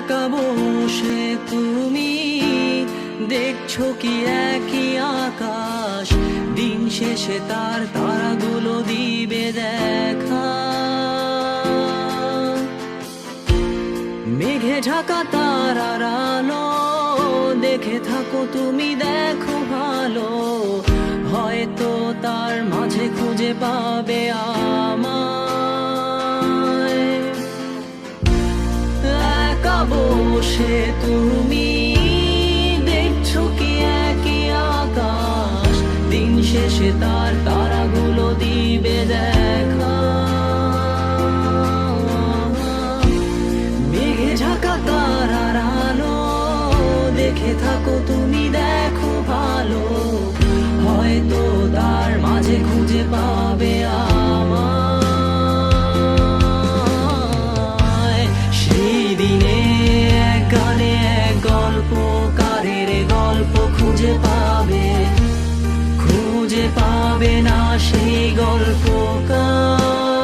একা বসে তুমি দেখছো কি একই আকাশ, দিন শেষে তার তারাগুলো দিবে দেখা। মেঘে ঢাকা তারার আলো দেখে থাকো তুমি, দেখো ভালো, হয়তো তার মাঝে খুঁজে পাবে আমায়। একা বসে তুমি দেখছো কি একই আকাশ, দিন শেষে তার তারাগুলো দিবে দেখা। মেঘে ঢাকা তারার আলো দেখে থাকো তুমি, দেখো ভালো, হয়তো তার মাঝে খুঁজে পাবে আমায়। সেই দিনে এক গানে এক গল্পকারের গল্প খুঁজে পাবে না সেই গল্পকার।